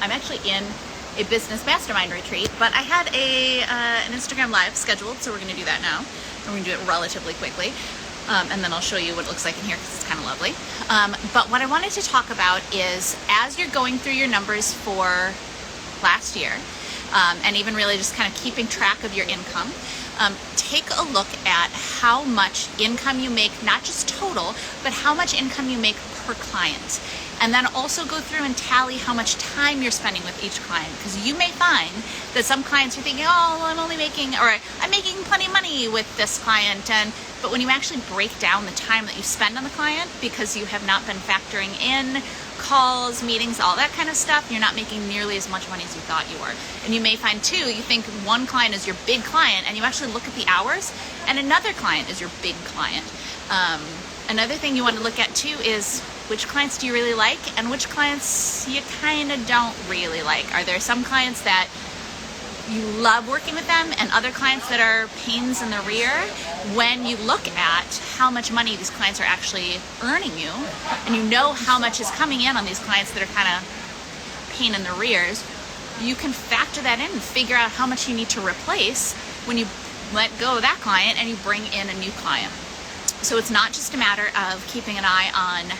I'm actually in a business mastermind retreat, but I had an Instagram live scheduled, so we're going to do that now. And we're going to do it relatively quickly. And then I'll show you what it looks like in here because it's kind of lovely. But what I wanted to talk about is as you're going through your numbers for last year, and even really just kind of keeping track of your income, take a look at how much income you make, not just total, but how much income you make per client. And then also go through and tally how much time you're spending with each client, because you may find that some clients are thinking, oh, well, I'm making plenty of money with this client, but when you actually break down the time that you spend on the client, because you have not been factoring in calls, meetings, all that kind of stuff, you're not making nearly as much money as you thought you were. And you may find too, you think one client is your big client, and you actually look at the hours, and another client is your big client. Another thing you want to look at too is which clients do you really like and which clients you kind of don't really like. Are there some clients that you love working with them and other clients that are pains in the rear? When you look at how much money these clients are actually earning you, and you know how much is coming in on these clients that are kind of pain in the rears, you can factor that in and figure out how much you need to replace when you let go of that client and you bring in a new client. So it's not just a matter of keeping an eye on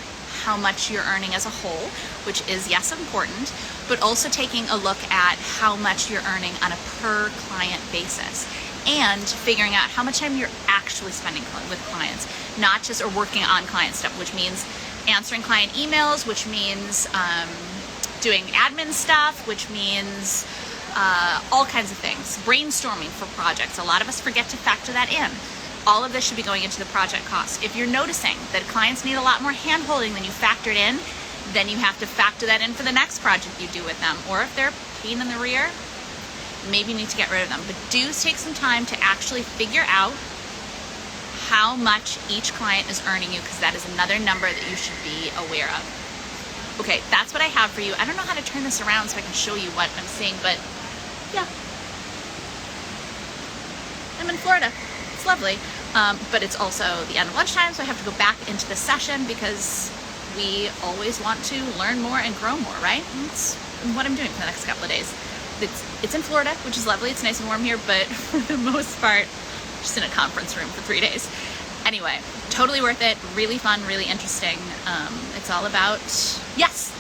how much you're earning as a whole, which is, yes, important, but also taking a look at how much you're earning on a per client basis and figuring out how much time you're actually spending with clients, not just or working on client stuff, which means answering client emails, which means doing admin stuff, which means all kinds of things, brainstorming for projects. A lot of us forget to factor that in. All of this should be going into the project cost. If you're noticing that clients need a lot more hand-holding than you factored in, then you have to factor that in for the next project you do with them. Or if they're a pain in the rear, maybe you need to get rid of them. But do take some time to actually figure out how much each client is earning you, because that is another number that you should be aware of. Okay, that's what I have for you. I don't know how to turn this around so I can show you what I'm seeing, but yeah. I'm in Florida. It's lovely. But it's also the end of lunchtime, so I have to go back into the session because we always want to learn more and grow more, right? And that's what I'm doing for the next couple of days. It's in Florida, which is lovely. It's nice and warm here, but for the most part, just in a conference room for 3 days. Anyway, totally worth it. Really fun, really interesting. It's all about, yes,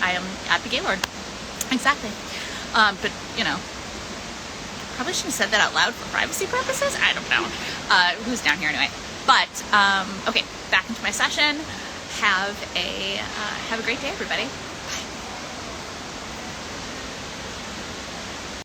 I am at the Gaylord. Exactly. But, probably shouldn't have said that out loud for privacy purposes. I don't know who's down here anyway. But okay, back into my session. Have a great day, everybody.